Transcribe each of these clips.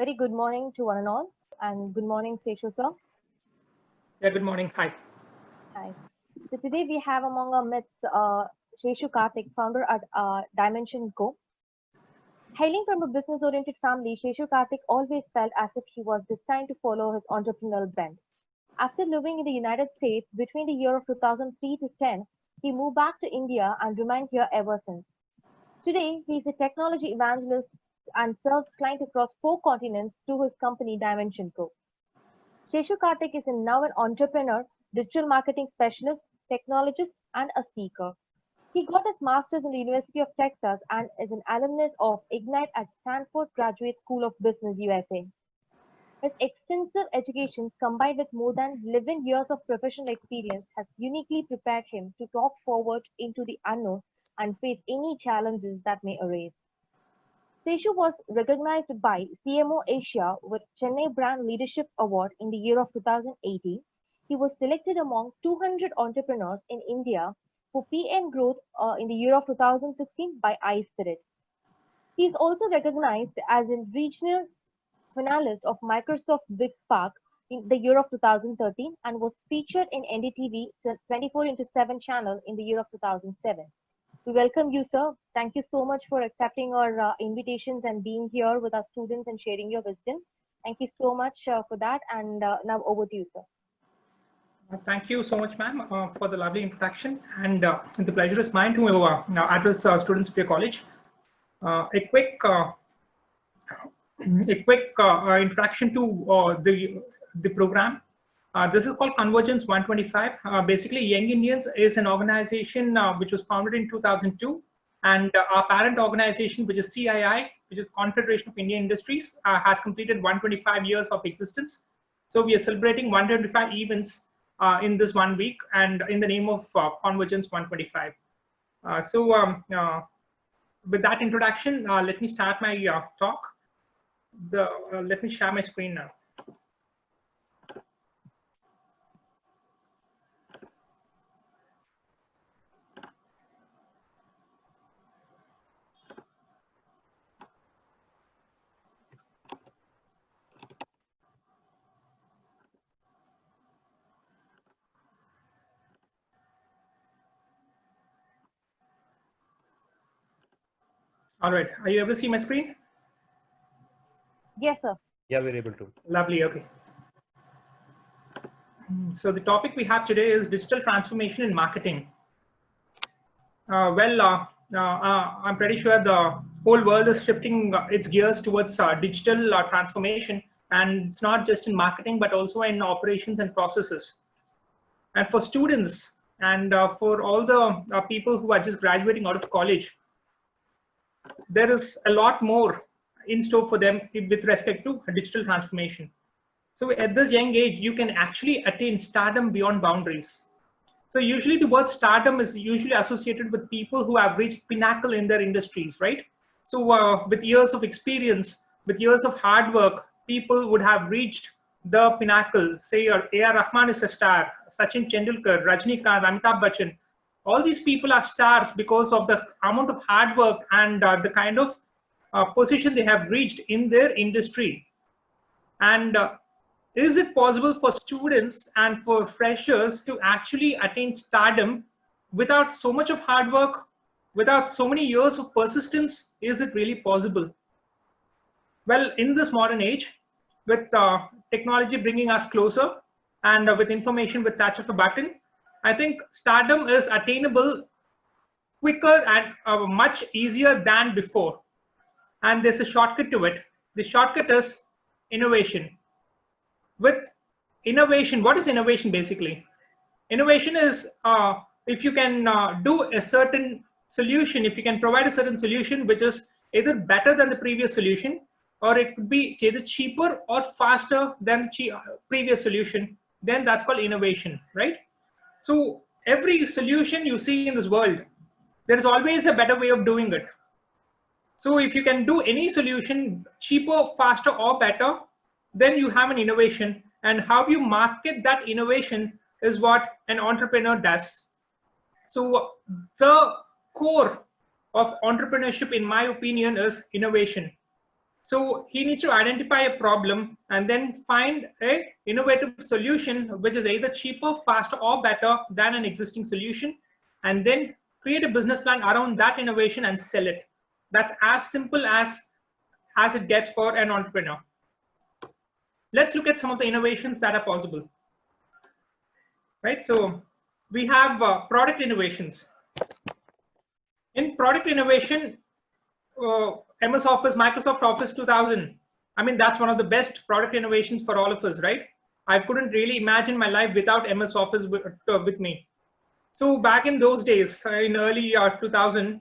very good morning to one and all, and good morning, Seshu sir. Yeah, good morning. Hi. Hi. So today we have among our midst Seshu Karthik, founder at Dimension Co. Hailing from a business-oriented family, Seshu Karthik always felt as if he was destined to follow his entrepreneurial bent. After living in the United States between the year of 2003 to 10, he moved back to India and remained here ever since. Today, he is a technology evangelist and serves clients across 4 continents through his company Dimension Co. Seshu Karthik is now an entrepreneur, digital marketing specialist, technologist, and a speaker. He got his master's in the University of Texas and is an alumnus of Ignite at Stanford Graduate School of Business, USA. His extensive education, combined with more than 11 years of professional experience, has uniquely prepared him to talk forward into the unknown and face any challenges that may arise. Seshu was recognized by CMO Asia with Chennai Brand Leadership Award in the year of 2018. He was selected among 200 entrepreneurs in India for PM Growth in the year of 2016 by iSpirit. He is also recognized as a regional finalist of Microsoft Big Spark in the year of 2013 and was featured in NDTV 24/7 channel in the year of 2007. We welcome you, sir. Thank you so much for accepting our invitations and being here with our students and sharing your wisdom. Thank you so much for that. And now over to you, sir. Thank you so much, ma'am, for the lovely introduction. And the pleasure is mine to address students of your college. A quick introduction to the program. This is called Convergence 125. Basically, Young Indians is an organization which was founded in 2002, and our parent organization, which is CII, which is Confederation of Indian Industries, has completed 125 years of existence. So we are celebrating 125 events in this 1 week, and in the name of Convergence 125. With that introduction, let me start my talk. Let me share my screen now. All right, are you able to see my screen? Yes, sir. Yeah, we're able to. Lovely, okay. So the topic we have today is digital transformation in marketing. I'm pretty sure the whole world is shifting its gears towards digital transformation, and it's not just in marketing, but also in operations and processes. And for students and for all the people who are just graduating out of college, there is a lot more in store for them with respect to digital transformation. So at this young age, you can actually attain stardom beyond boundaries. So usually the word stardom is usually associated with people who have reached pinnacle in their industries, right? So with years of experience, with years of hard work, people would have reached the pinnacle. Say A.R. Rahman is a star, Sachin Tendulkar, Rajnikant, Amitabh Bachchan. All these people are stars because of the amount of hard work and the kind of position they have reached in their industry. And is it possible for students and for freshers to actually attain stardom without so much of hard work, without so many years of persistence? Is it really possible? Well, in this modern age, with technology bringing us closer and with information with touch of a button, I think stardom is attainable quicker and much easier than before. And there's a shortcut to it. The shortcut is innovation. With innovation, what is innovation basically? Innovation is if you can do a certain solution, if you can provide a certain solution which is either better than the previous solution, or it could be either cheaper or faster than the previous solution, then that's called innovation, right? So every solution you see in this world, there is always a better way of doing it. So if you can do any solution cheaper, faster, or better, then you have an innovation. And how you market that innovation is what an entrepreneur does. So the core of entrepreneurship, in my opinion, is innovation. So he needs to identify a problem and then find a innovative solution which is either cheaper, faster, or better than an existing solution, and then create a business plan around that innovation and sell it. That's as simple as it gets for an entrepreneur. Let's look at some of the innovations that are possible. Right, so we have product innovations. In product innovation, MS Office, Microsoft Office 2000. I mean, that's one of the best product innovations for all of us, right? I couldn't really imagine my life without MS Office with me. So back in those days, in early 2000,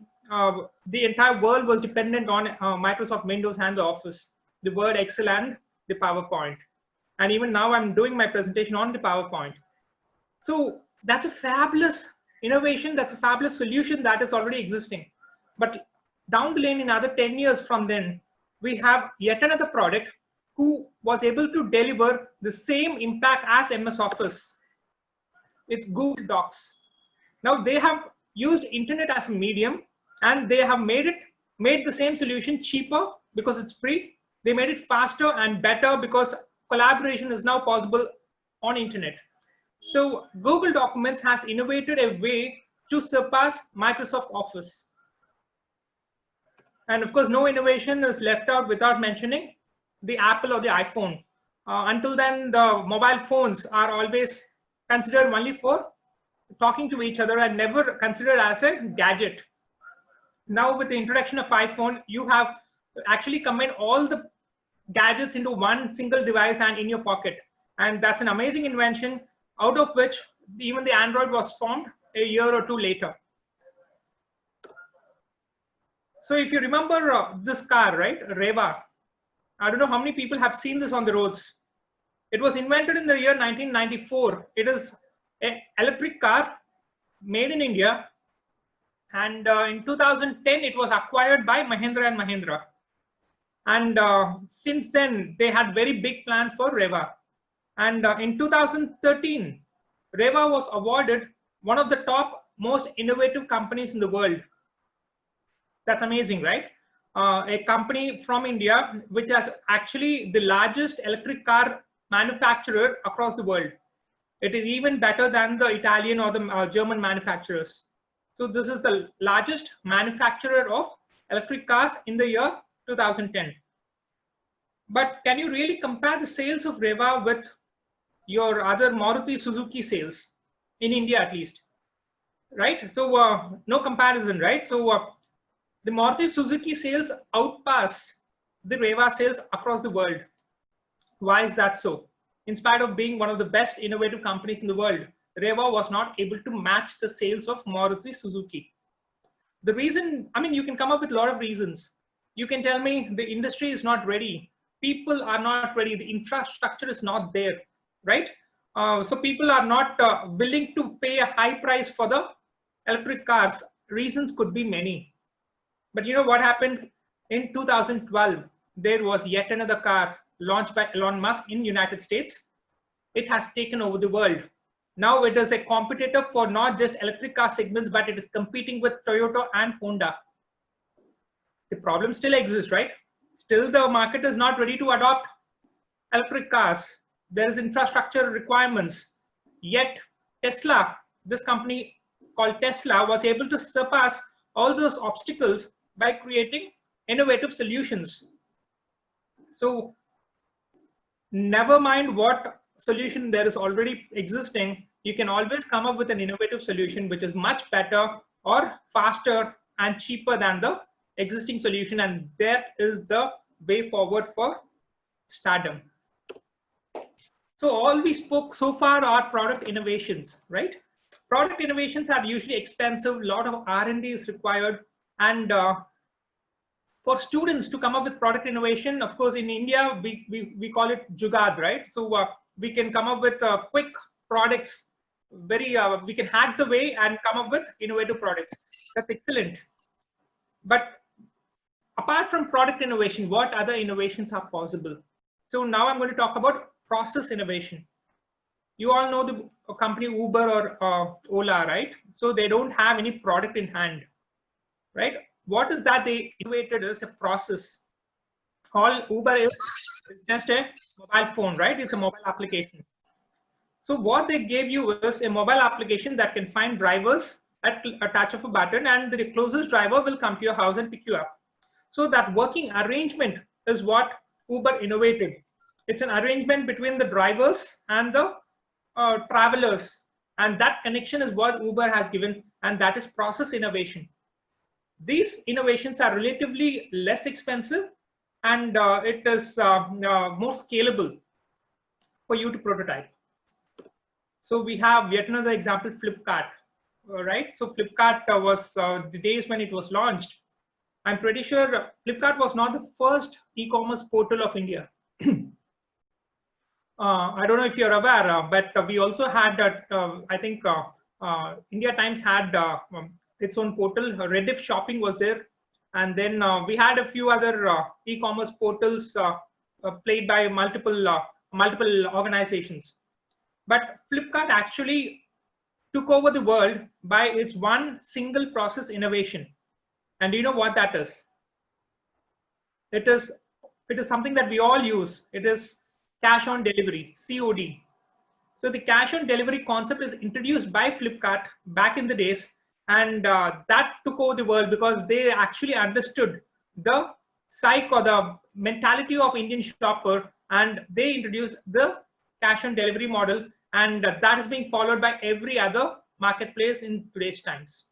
the entire world was dependent on Microsoft Windows and the Office, the Word, Excel, and the PowerPoint. And even now I'm doing my presentation on the PowerPoint. So that's a fabulous innovation. That's a fabulous solution that is already existing. But down the lane, in another 10 years from then, we have yet another product who was able to deliver the same impact as MS Office. It's Google Docs. Now they have used internet as a medium, and they have made the same solution cheaper because it's free. They made it faster and better because collaboration is now possible on internet. So Google Documents has innovated a way to surpass Microsoft Office. And of course, no innovation is left out without mentioning the Apple or the iPhone. Until then, the mobile phones are always considered only for talking to each other and never considered as a gadget. Now with the introduction of iPhone, you have actually combined all the gadgets into one single device and in your pocket. And that's an amazing invention, out of which even the Android was formed a year or two later. So if you remember this car, right, Reva, I don't know how many people have seen this on the roads. It was invented in the year 1994. It is an electric car made in India. And in 2010, it was acquired by Mahindra and Mahindra. And since then, they had very big plans for Reva. And in 2013, Reva was awarded one of the top most innovative companies in the world. That's amazing, right? A company from India, which has actually the largest electric car manufacturer across the world. It is even better than the Italian or the German manufacturers. So this is the largest manufacturer of electric cars in the year 2010. But can you really compare the sales of Reva with your other Maruti Suzuki sales in India, at least, right? So no comparison, right? So the Maruti Suzuki sales outpass the Reva sales across the world. Why is that so? In spite of being one of the best innovative companies in the world, Reva was not able to match the sales of Maruti Suzuki. The reason, I mean, you can come up with a lot of reasons. You can tell me the industry is not ready. People are not ready. The infrastructure is not there, right? So people are not willing to pay a high price for the electric cars. Reasons could be many. But you know what happened? In 2012, there was yet another car launched by Elon Musk in the United States. It has taken over the world. Now it is a competitor for not just electric car segments, but it is competing with Toyota and Honda. The problem still exists, right? Still the market is not ready to adopt electric cars. There is infrastructure requirements. Yet Tesla, this company called Tesla, was able to surpass all those obstacles by creating innovative solutions. So never mind what solution there is already existing, you can always come up with an innovative solution which is much better or faster and cheaper than the existing solution, and that is the way forward for stardom. So all we spoke so far are product innovations, right? Product innovations are usually expensive, a lot of R&D is required, and for students to come up with product innovation, of course, in India, we call it Jugaad, right? So we can come up with quick products, we can hack the way and come up with innovative products. That's excellent. But apart from product innovation, what other innovations are possible? So now I'm going to talk about process innovation. You all know the company Uber or Ola, right? So they don't have any product in hand, right? What is that they innovated is a process All Uber is just a mobile phone, right? It's a mobile application. So what they gave you is a mobile application that can find drivers at a touch of a button, and the closest driver will come to your house and pick you up. So that working arrangement is what Uber innovated. It's an arrangement between the drivers and the travelers, and that connection is what Uber has given, and that is process innovation. These innovations are relatively less expensive, and it is more scalable for you to prototype. So we have yet another example, Flipkart, right? So Flipkart was the days when it was launched. I'm pretty sure Flipkart was not the first e-commerce portal of India. I don't know if you're aware, but we also had that. I think India Times had its own portal. Rediff Shopping was there, and then we had a few other e-commerce portals played by multiple organizations. But Flipkart actually took over the world by its one single process innovation. And do you know what that is? It is something that we all use. It is cash on delivery, COD. So the cash on delivery concept is introduced by Flipkart back in the days, and that took over the world because they actually understood the psyche or the mentality of Indian shopper, and they introduced the cash on delivery model, and that is being followed by every other marketplace in today's times.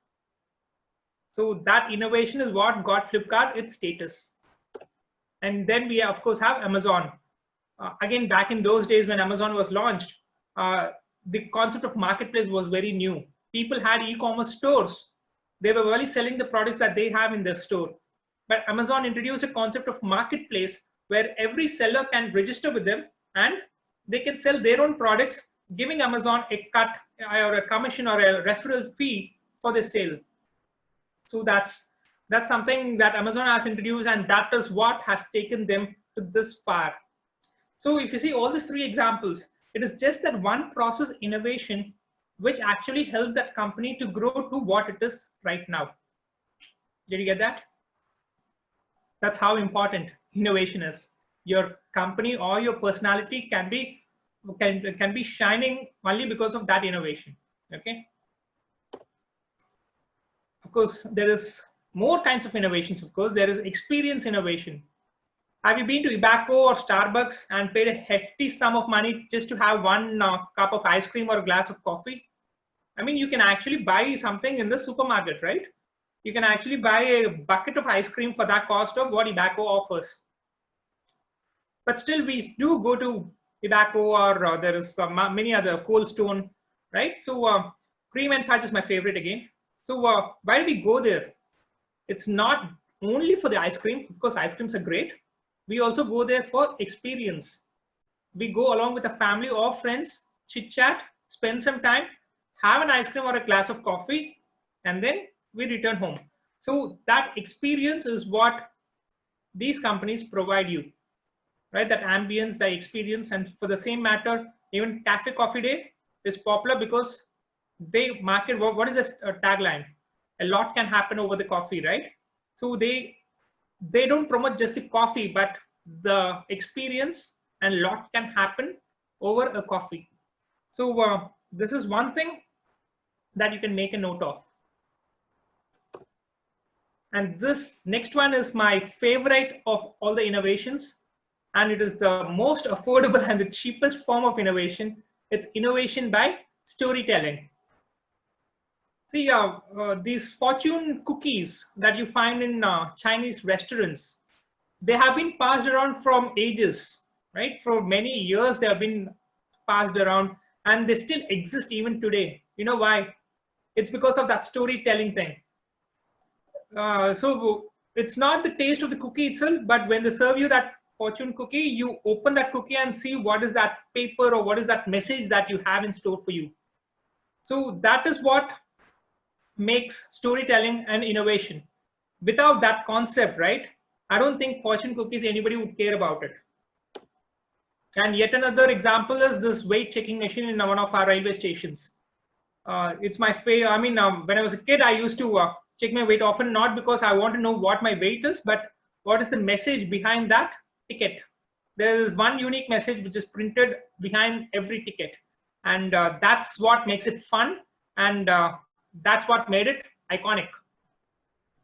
So that innovation is what got Flipkart its status. And then we of course have Amazon. Again, back in those days when Amazon was launched, the concept of marketplace was very new. People had e-commerce stores. They were really selling the products that they have in their store. But Amazon introduced a concept of marketplace where every seller can register with them and they can sell their own products, giving Amazon a cut or a commission or a referral fee for the sale. So that's something that Amazon has introduced, and that is what has taken them to this far. So if you see all these three examples, it is just that one process innovation which actually helped that company to grow to what it is right now. Did you get that? That's how important innovation is. Your company or your personality can be shining only because of that innovation. Okay. Of course, there is more kinds of innovations. Of course, there is experience innovation. Have you been to Ibaco or Starbucks and paid a hefty sum of money just to have one cup of ice cream or a glass of coffee? I mean, you can actually buy something in the supermarket, right? You can actually buy a bucket of ice cream for that cost of what Ibaco offers. But still, we do go to Ibaco, or there is many other, Cold Stone, right? So cream and fudge is my favorite again. So why do we go there? It's not only for the ice cream. Of course, ice creams are great. We also go there for experience. We go along with a family or friends, chit chat, spend some time, have an ice cream or a glass of coffee, and then we return home. So that experience is what these companies provide you, right? That ambience, the experience. And for the same matter, even Cafe Coffee Day is popular because they market, what is this tagline? A lot can happen over the coffee, right? So they don't promote just the coffee, but the experience, and a lot can happen over a coffee. So this is one thing that you can make a note of. And this next one is my favorite of all the innovations, and it is the most affordable and the cheapest form of innovation. It's innovation by storytelling. See, these fortune cookies that you find in Chinese restaurants, they have been passed around from ages, right? For many years, they have been passed around, and they still exist even today. You know why? It's because of that storytelling thing. So it's not the taste of the cookie itself, but when they serve you that fortune cookie, you open that cookie and see what is that paper or what is that message that you have in store for you. So that is what makes storytelling an innovation. Without that concept, right, I don't think fortune cookies anybody would care about it. And yet another example is this weight checking machine in one of our railway stations. It's my favorite. I mean, when I was a kid, I used to check my weight often, not because I want to know what my weight is, but what is the message behind that. ticket. There is one unique message which is printed behind every ticket, and that's what makes it fun, and that's what made it iconic.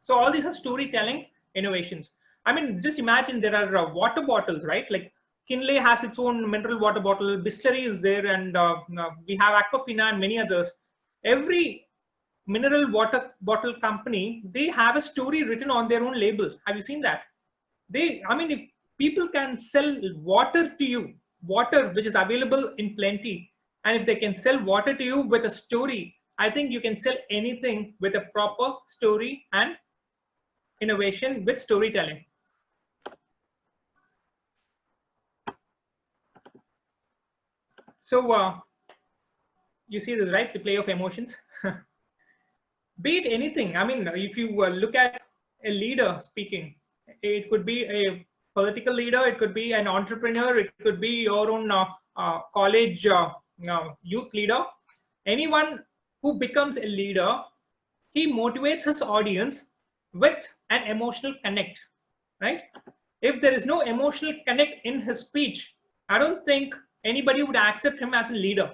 So all these are storytelling innovations. I mean, just imagine there are water bottles, right? Like Kinley has its own mineral water bottle, Bisleri is there, and we have Aquafina and many others. Every mineral water bottle company, they have a story written on their own label. Have you seen that? I mean, if people can sell water to you, water which is available in plenty, and if they can sell water to you with a story, I think you can sell anything with a proper story and innovation with storytelling. So you see this, right? The play of emotions. Be it anything. I mean, if you look at a leader speaking, it could be a political leader, it could be an entrepreneur, it could be your own college youth leader. Anyone who becomes a leader, he motivates his audience with an emotional connect, right? If there is no emotional connect in his speech, I don't think anybody would accept him as a leader.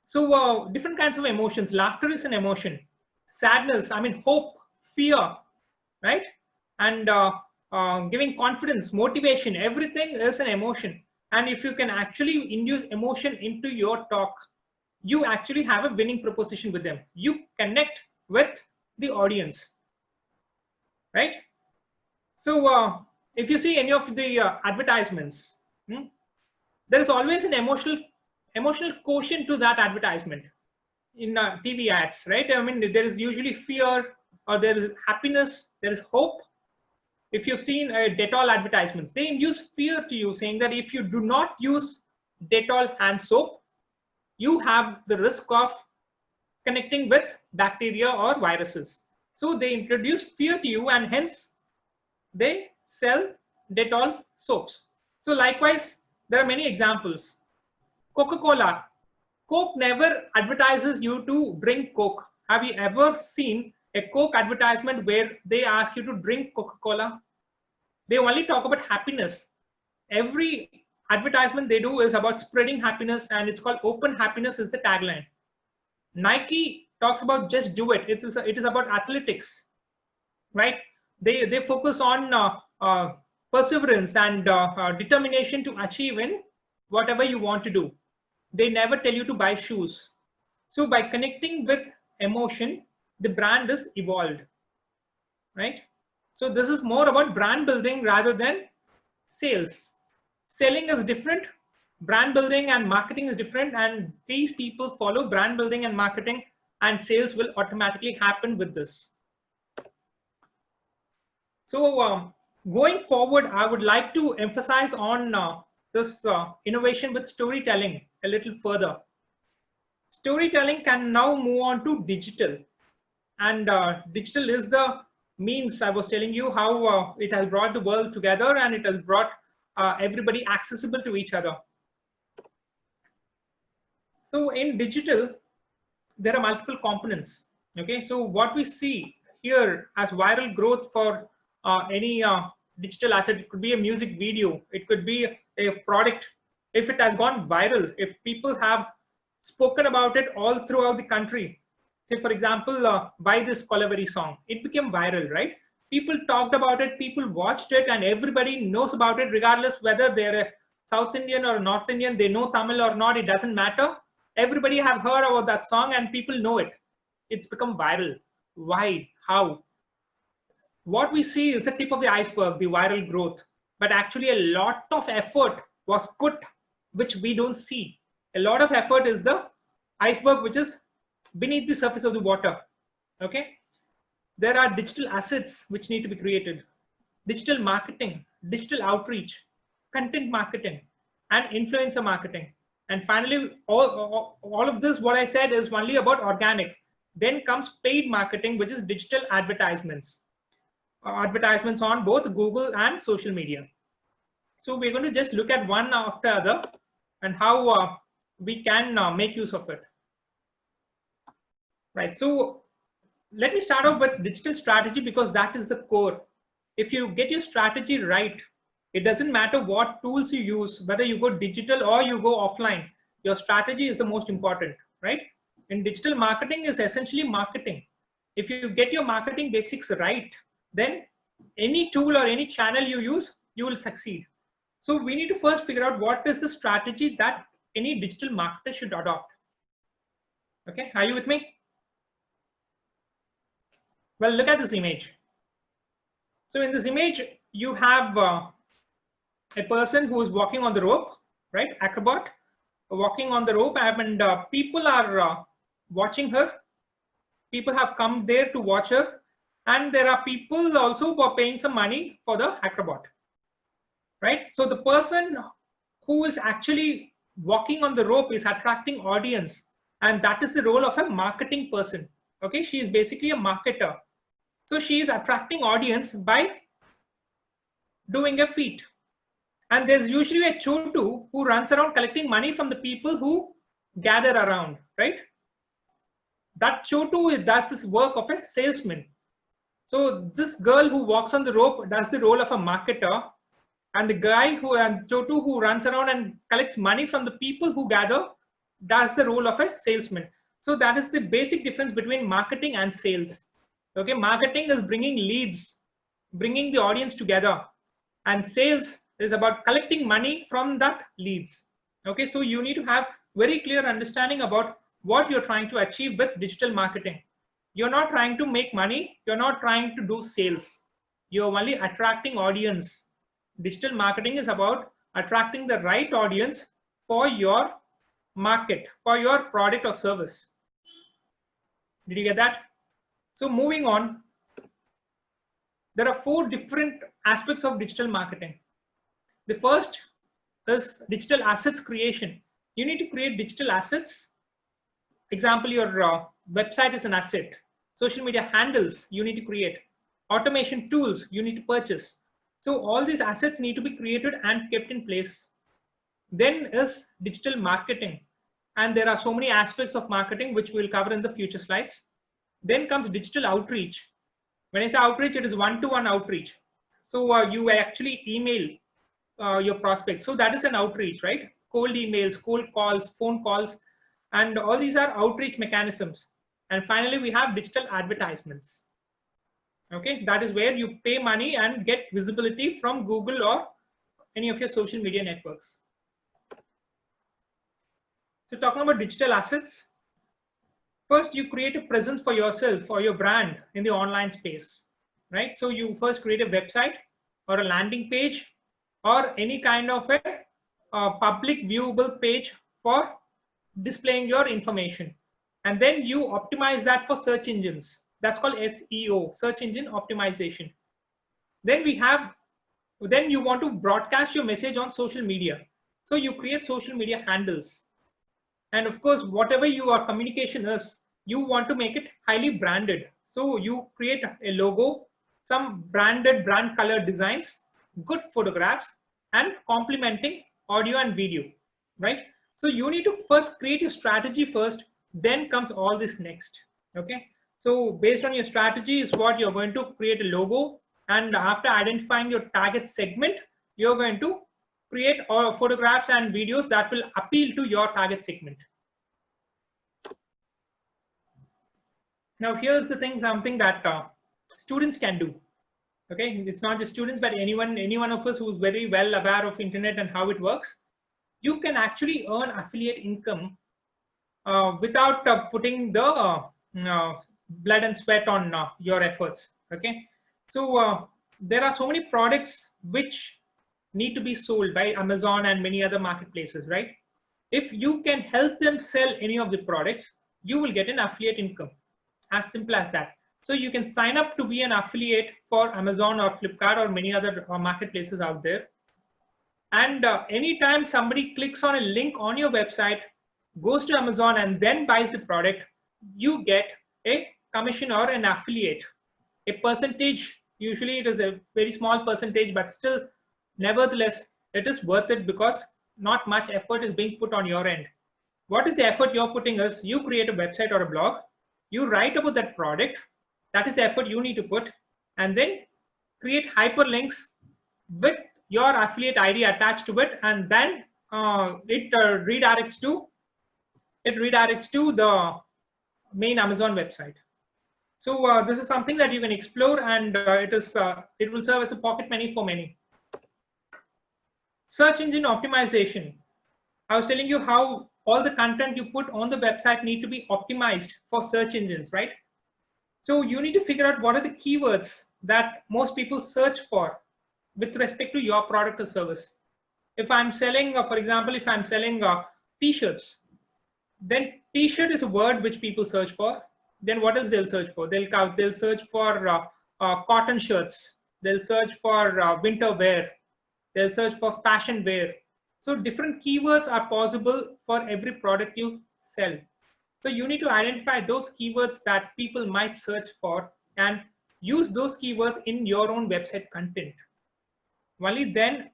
So different kinds of emotions. Laughter is an emotion. Sadness, I mean, hope, fear, right? And giving confidence, motivation, everything is an emotion. And if you can actually induce emotion into your talk, you actually have a winning proposition with them. You connect with the audience, right? So if you see any of the advertisements, there is always an emotional quotient to that advertisement in TV ads, right? I mean, there is usually fear, or there is happiness, there is hope. If you've seen Dettol advertisements, they induce fear to you, saying that if you do not use Dettol hand soap, you have the risk of connecting with bacteria or viruses. So they introduce fear to you, and hence they sell Dettol soaps. So likewise, there are many examples. Coca-Cola. Coke never advertises you to drink Coke. Have you ever seen a Coke advertisement where they ask you to drink Coca-Cola? They only talk about happiness. Every advertisement they do is about spreading happiness, and it's called open happiness is the tagline. Nike talks about just do it. It is about athletics, right? They focus on perseverance and determination to achieve in whatever you want to do. They never tell you to buy shoes. So by connecting with emotion, the brand is evolved, right? So this is more about brand building rather than sales. Selling is different, brand building and marketing is different, and these people follow brand building and marketing, and sales will automatically happen with this. So going forward, I would like to emphasize on this innovation with storytelling a little further. Storytelling can now move on to digital, and digital is the means. I was telling you how it has brought the world together, and it has brought everybody accessible to each other. So in digital, there are multiple components. Okay, so what we see here as viral growth for any digital asset, it could be a music video, it could be a product. If it has gone viral, if people have spoken about it all throughout the country, say for example, buy this Kolaveri song, it became viral, right? People talked about it, people watched it, and everybody knows about it, regardless whether they're a South Indian or North Indian, they know Tamil or not, it doesn't matter. Everybody have heard about that song and people know it. It's become viral. Why? How? What we see is the tip of the iceberg, the viral growth. But actually a lot of effort was put, which we don't see. A lot of effort is the iceberg, which is beneath the surface of the water. Okay? There are digital assets which need to be created. Digital marketing, digital outreach, content marketing, and influencer marketing. And finally, all of this, what I said, is only about organic. Then comes paid marketing, which is digital advertisements. Advertisements on both Google and social media. So we're going to just look at one after other and how we can make use of it. Right. So let me start off with digital strategy, because that is the core. If you get your strategy right, It doesn't matter what tools you use, whether you go digital or you go offline, your strategy is the most important, right? In digital, marketing is essentially marketing. If you get your marketing basics right, then any tool or any channel you use, you will succeed. So we need to first figure out what is the strategy that any digital marketer should adopt. Okay, are you with me? Well, look at this image. So in this image, you have a person who is walking on the rope, right? Acrobat walking on the rope, and people are watching her. People have come there to watch her, and there are people also who are paying some money for the acrobat, right? So the person who is actually walking on the rope is attracting audience, and that is the role of a marketing person. Okay, she is basically a marketer. So she is attracting audience by doing a feat. And there's usually a chotu who runs around collecting money from the people who gather around, right? That chotu does this work of a salesman. So this girl who walks on the rope does the role of a marketer, and the guy and chotu who runs around and collects money from the people who gather does the role of a salesman. So that is the basic difference between marketing and sales. Okay, marketing is bringing leads, bringing the audience together, and sales is about collecting money from that leads. Okay, so you need to have very clear understanding about what you're trying to achieve with digital marketing. You're not trying to make money, you're not trying to do sales, you're only attracting audience. Digital marketing is about attracting the right audience for your market, for your product or service. Did you get that? So moving on, there are 4 different aspects of digital marketing. The first is digital assets creation. You need to create digital assets. Example, your website is an asset. Social media handles you need to create. Automation tools you need to purchase. So all these assets need to be created and kept in place. Then is digital marketing. And there are so many aspects of marketing which we'll cover in the future slides. Then comes digital outreach. When I say outreach, it is one-to-one outreach. So you actually email your prospects. So that is an outreach, right? Cold emails, cold calls, phone calls, and all these are outreach mechanisms. And finally, we have digital advertisements. Okay, that is where you pay money and get visibility from Google or any of your social media networks. So talking about digital assets, first you create a presence for yourself or your brand in the online space, right? So you first create a website or a landing page or any kind of a public viewable page for displaying your information. And then you optimize that for search engines. That's called SEO, search engine optimization. Then you want to broadcast your message on social media. So you create social media handles. And of course, whatever your communication is, you want to make it highly branded. So you create a logo, some branded brand color designs, good photographs, and complementing audio and video, right? So you need to first create your strategy first, then comes all this next. Okay, so based on your strategy is what you're going to create a logo, and after identifying your target segment, you're going to create photographs and videos that will appeal to your target segment. Now here's the thing, something that students can do. Okay, it's not just students, but any one of us who's very well aware of internet and how it works. You can actually earn affiliate income without putting the blood and sweat on your efforts. Okay, so there are so many products which need to be sold by Amazon and many other marketplaces, right? If you can help them sell any of the products, you will get an affiliate income. As simple as that. So you can sign up to be an affiliate for Amazon or Flipkart or many other marketplaces out there. And anytime somebody clicks on a link on your website, goes to Amazon and then buys the product, you get a commission or an affiliate. A percentage, usually it is a very small percentage, but still, nevertheless, it is worth it because not much effort is being put on your end. What is the effort you're putting is you create a website or a blog, you write about that product, that is the effort you need to put, and then create hyperlinks with your affiliate ID attached to it, and then it redirects to the main Amazon website. So this is something that you can explore, and it will serve as a pocket money for many. Search engine optimization. I was telling you how all the content you put on the website need to be optimized for search engines, right? So you need to figure out what are the keywords that most people search for with respect to your product or service. If I'm selling, for example, if I'm selling t-shirts, then t-shirt is a word which people search for. Then what else they'll search for? They'll search for cotton shirts. They'll search for winter wear. They'll search for fashion wear. So different keywords are possible for every product you sell. So you need to identify those keywords that people might search for and use those keywords in your own website content. Only then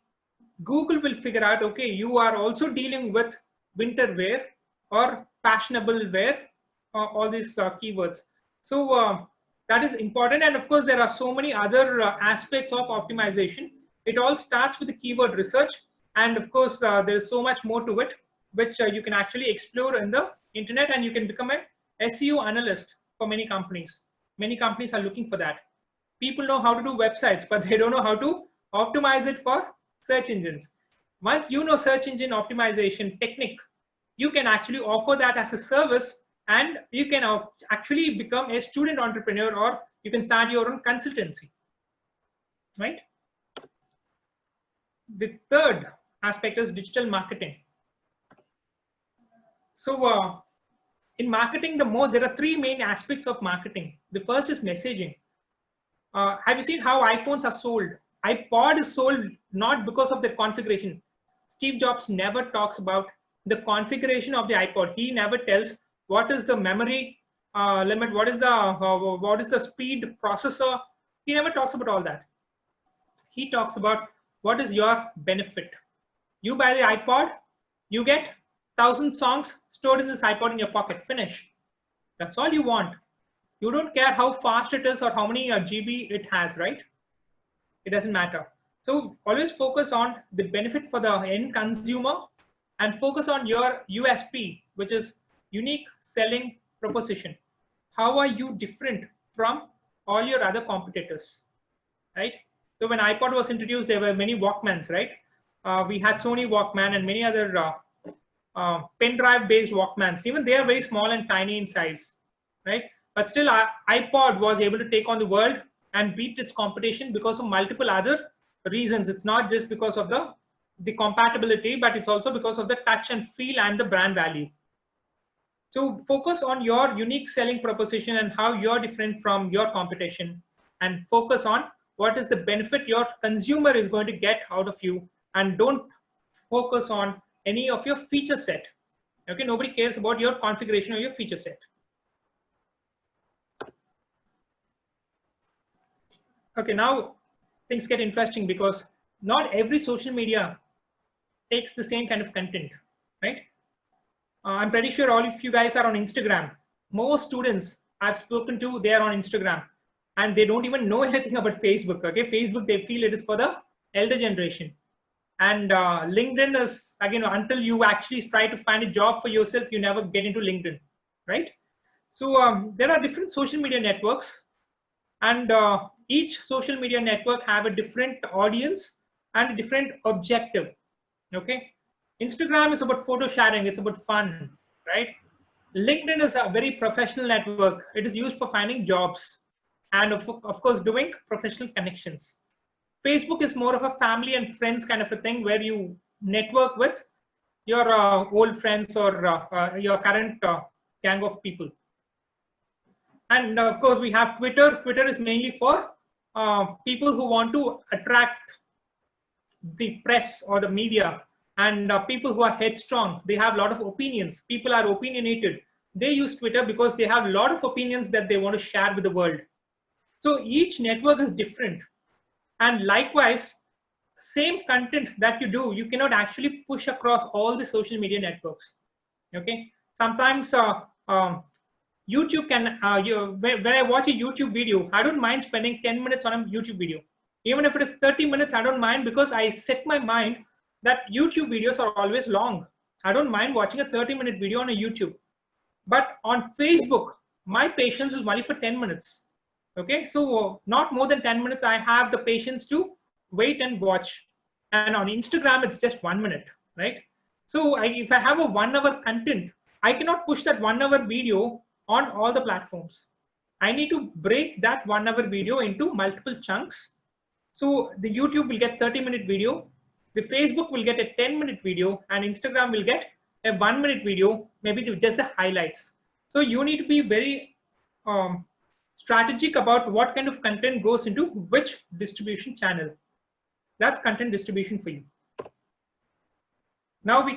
Google will figure out, okay, you are also dealing with winter wear or fashionable wear, all these keywords. So that is important. And of course, there are so many other aspects of optimization. It all starts with the keyword research. And of course, there is so much more to it, which you can actually explore in the internet, and you can become a SEO analyst for many companies. Many companies are looking for that. People know how to do websites, but they don't know how to optimize it for search engines. Once you know search engine optimization technique, you can actually offer that as a service, and you can actually become a student entrepreneur, or you can start your own consultancy, right? The third aspect is digital marketing. So in marketing, there are three main aspects of marketing. The first is messaging. Have you seen how iPhones are sold? iPod is sold not because of the configuration. Steve Jobs never talks about the configuration of the iPod. He never tells what is the memory limit, what is the speed processor. He never talks about all that. He talks about what is your benefit. You buy the iPod, you get 1,000 songs stored in this iPod in your pocket. Finish. That's all you want. You don't care how fast it is or how many GB it has, right? It doesn't matter. So always focus on the benefit for the end consumer, and focus on your USP, which is unique selling proposition. How are you different from all your other competitors, right? So when iPod was introduced, there were many Walkmans, right? We had Sony Walkman and many other pen drive based Walkmans. Even they are very small and tiny in size, right? But still iPod was able to take on the world and beat its competition because of multiple other reasons. It's not just because of the compatibility, but it's also because of the touch and feel and the brand value. So focus on your unique selling proposition and how you're different from your competition, and focus on what is the benefit your consumer is going to get out of you, and don't focus on any of your feature set. Okay, nobody cares about your configuration or your feature set. Okay, now things get interesting, because not every social media takes the same kind of content, right? I'm pretty sure all of you guys are on Instagram. Most students I've spoken to, they are on Instagram, and they don't even know anything about Facebook. Okay, Facebook, they feel it is for the elder generation. And LinkedIn is, again, until you actually try to find a job for yourself, you never get into LinkedIn, right? So there are different social media networks, and each social media network have a different audience and a different objective. Okay, Instagram is about photo sharing, it's about fun, right? LinkedIn is a very professional network. It is used for finding jobs and of course doing professional connections. Facebook is more of a family and friends kind of a thing, where you network with your old friends or your current gang of people. And of course we have Twitter. Twitter is mainly for people who want to attract the press or the media, and people who are headstrong. They have a lot of opinions. People are opinionated. They use Twitter because they have a lot of opinions that they want to share with the world. So each network is different. And likewise, same content that you do, you cannot actually push across all the social media networks. Okay, sometimes YouTube can, when I watch a YouTube video, I don't mind spending 10 minutes on a YouTube video. Even if it is 30 minutes, I don't mind, because I set my mind that YouTube videos are always long. I don't mind watching a 30-minute video on a YouTube. But on Facebook, my patience is only for 10 minutes. Okay, so not more than 10 minutes, I have the patience to wait and watch. And on Instagram, it's just 1 minute, right? So if I have a 1 hour content, I cannot push that 1 hour video on all the platforms. I need to break that 1 hour video into multiple chunks. So the YouTube will get 30-minute video, the Facebook will get a 10-minute video, and Instagram will get a 1-minute video, maybe just the highlights. So you need to be very strategic about what kind of content goes into which distribution channel. That's content distribution for you. Now we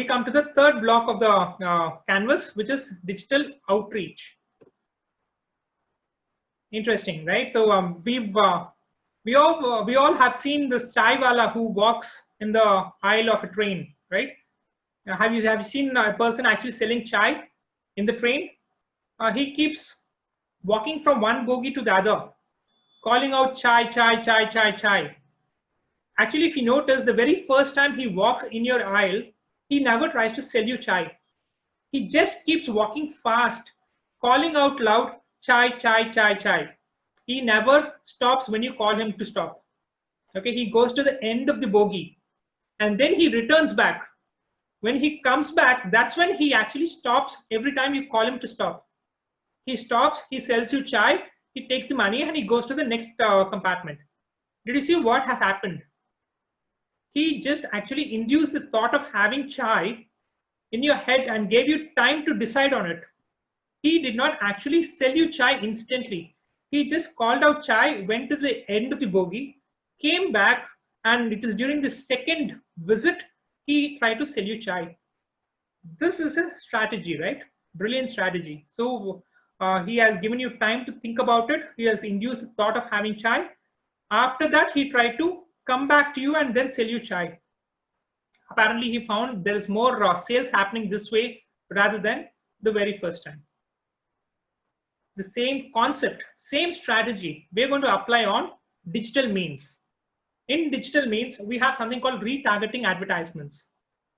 come to the third block of the canvas, which is digital outreach. Interesting, right? So we all have seen this chai wala who walks in the aisle of a train, right? Have you seen a person actually selling chai in the train? He keeps walking from one bogie to the other, calling out chai, chai, chai, chai, chai. Actually, if you notice, the very first time he walks in your aisle, he never tries to sell you chai. He just keeps walking fast, calling out loud, chai, chai, chai, chai. He never stops when you call him to stop. Okay, he goes to the end of the bogie and then he returns back. When he comes back, that's when he actually stops every time you call him to stop. He stops, he sells you chai, he takes the money and he goes to the next compartment. Did you see what has happened? He just actually induced the thought of having chai in your head and gave you time to decide on it. He did not actually sell you chai instantly. He just called out chai, went to the end of the bogie, came back, and it is during the second visit he tried to sell you chai. This is a strategy, right? Brilliant strategy. So he has given you time to think about it. He has induced the thought of having chai. After that, he tried to come back to you and then sell you chai. Apparently, he found there is more sales happening this way rather than the very first time. The same concept, same strategy, we're going to apply on digital means. In digital means, we have something called retargeting advertisements.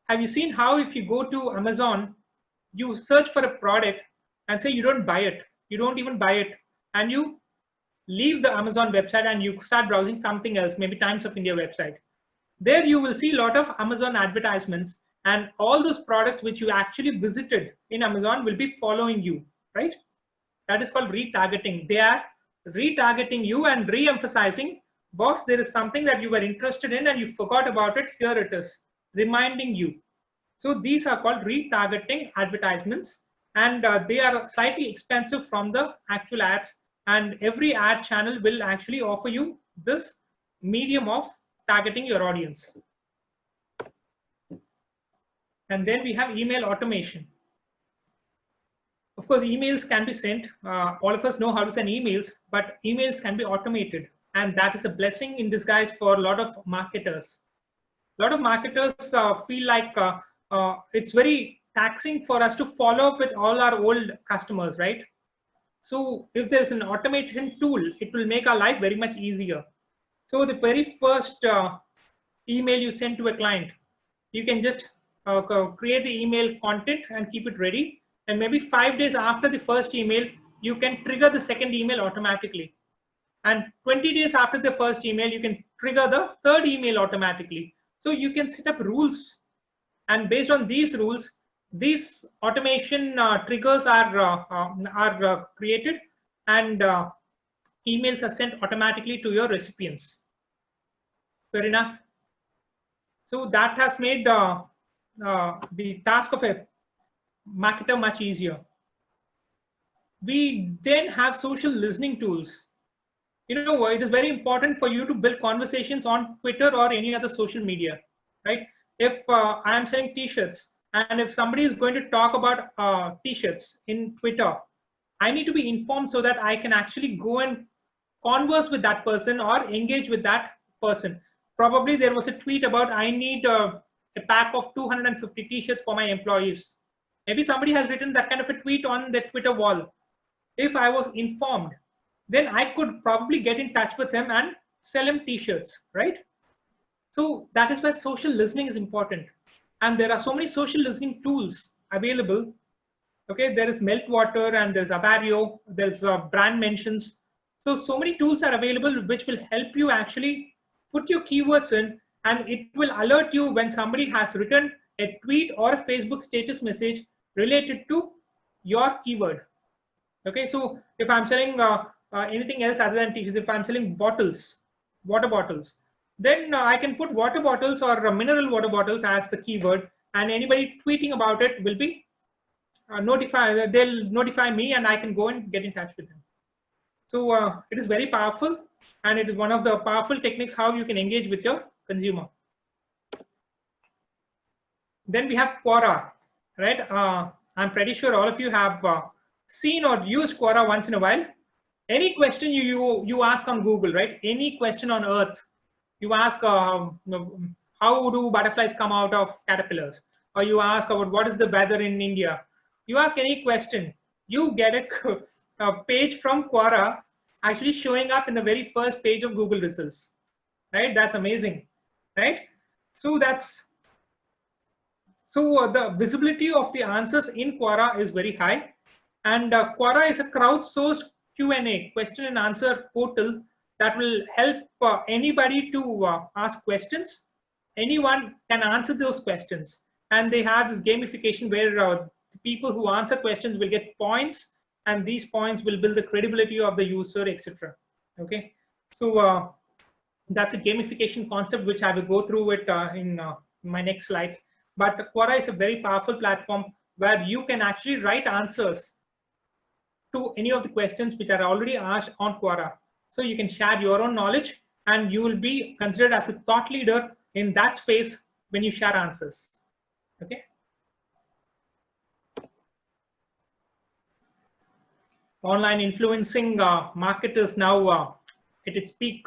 Have you seen how if you go to Amazon, you search for a product and say you don't buy it, you don't even buy it, and you leave the Amazon website and you start browsing something else, maybe Times of India website. There you will see a lot of Amazon advertisements, and all those products which you actually visited in Amazon will be following you, right? That is called retargeting. They are retargeting you and re-emphasizing, boss, there is something that you were interested in and you forgot about it. Here it is, reminding you. So these are called retargeting advertisements, and they are slightly expensive from the actual ads. And every ad channel will actually offer you this medium of targeting your audience. And then we have email automation. Of course, emails can be sent. All of us know how to send emails, but emails can be automated. And that is a blessing in disguise for a lot of marketers. A lot of marketers feel like it's very taxing for us to follow up with all our old customers, right? So if there's an automation tool, it will make our life very much easier. So the very first email you send to a client, you can just create the email content and keep it ready. And maybe 5 days after the first email, you can trigger the second email automatically. And 20 days after the first email, you can trigger the third email automatically. So you can set up rules. And based on these rules, these automation triggers are created, and emails are sent automatically to your recipients. Fair enough. So that has made the task of a marketer much easier. We then have social listening tools. You know, it is very important for you to build conversations on Twitter or any other social media, right? If I am selling t-shirts, and if somebody is going to talk about t-shirts in Twitter, I need to be informed so that I can actually go and converse with that person or engage with that person. Probably there was a tweet about I need a pack of 250 t-shirts for my employees. Maybe somebody has written that kind of a tweet on the Twitter wall. If I was informed, then I could probably get in touch with him and sell him t-shirts, right? So that is where social listening is important. And there are so many social listening tools available. Okay, there is Meltwater and there's Avario, there's brand mentions. So many tools are available which will help you actually put your keywords in, and it will alert you when somebody has written a tweet or a Facebook status message related to your keyword. Okay, so if I'm selling anything else other than t-shirts, if I'm selling bottles, water bottles, then I can put water bottles or mineral water bottles as the keyword, and anybody tweeting about it will be they'll notify me, and I can go and get in touch with them. So it is very powerful, and it is one of the powerful techniques how you can engage with your consumer. Then we have Quora, right? I'm pretty sure all of you have seen or used Quora once in a while. Any question you ask on Google, right? Any question on Earth, you ask how do butterflies come out of caterpillars, or you ask about what is the weather in India. You ask any question, you get a page from Quora actually showing up in the very first page of Google results, right? That's amazing, right? So the visibility of the answers in Quora is very high, and Quora is a crowdsourced Q&A, question and answer portal that will help anybody to ask questions. Anyone can answer those questions, and they have this gamification where the people who answer questions will get points, and these points will build the credibility of the user, etc. Okay, so that's a gamification concept which I will go through it in my next slides. But Quora is a very powerful platform where you can actually write answers to any of the questions which are already asked on Quora. So you can share your own knowledge, and you will be considered as a thought leader in that space when you share answers. Okay. Online influencing market is now at its peak.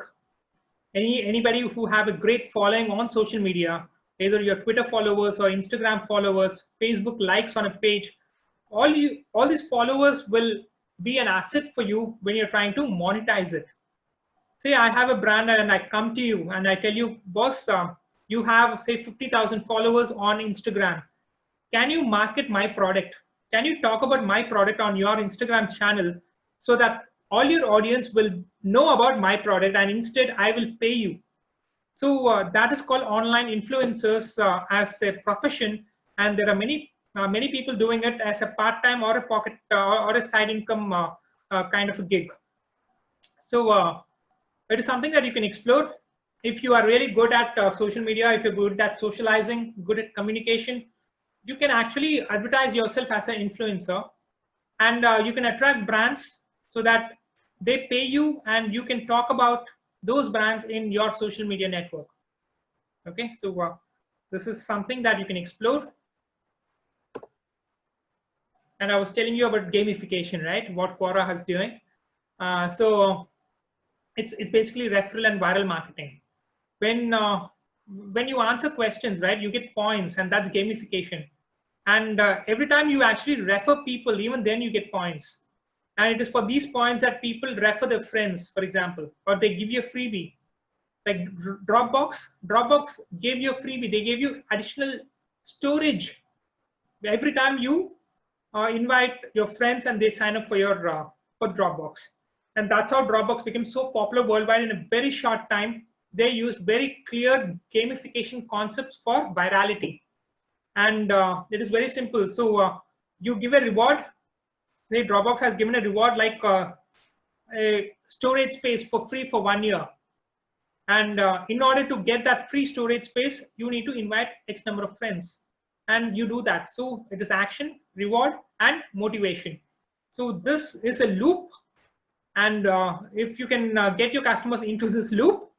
Anybody who have a great following on social media, either your Twitter followers or Instagram followers, Facebook likes on a page, all these followers will be an asset for you when you're trying to monetize it. Say I have a brand and I come to you and I tell you, boss, you have say 50,000 followers on Instagram. Can you market my product? Can you talk about my product on your Instagram channel so that all your audience will know about my product, and instead I will pay you? So that is called online influencers as a profession, and there are many people doing it as a part-time or a pocket or a side income kind of a gig. So it is something that you can explore if you are really good at social media. If you're good at socializing, good at communication, you can actually advertise yourself as an influencer, and you can attract brands so that they pay you, and you can talk about those brands in your social media network. Okay, so this is something that you can explore. And I was telling you about gamification, right? What Quora is doing. So it's basically referral and viral marketing. When you answer questions, right, you get points, and that's gamification. And every time you actually refer people, even then you get points. And it is for these points that people refer their friends, for example, or they give you a freebie. Like Dropbox gave you a freebie. They gave you additional storage every time you invite your friends and they sign up for your for Dropbox. And that's how Dropbox became so popular worldwide in a very short time. They used very clear gamification concepts for virality. And it is very simple. So you give a reward. Say Dropbox has given a reward like a storage space for free for 1 year. And in order to get that free storage space, you need to invite X number of friends. And you do that. So it is action, reward, and motivation. So this is a loop. And if you can get your customers into this loop,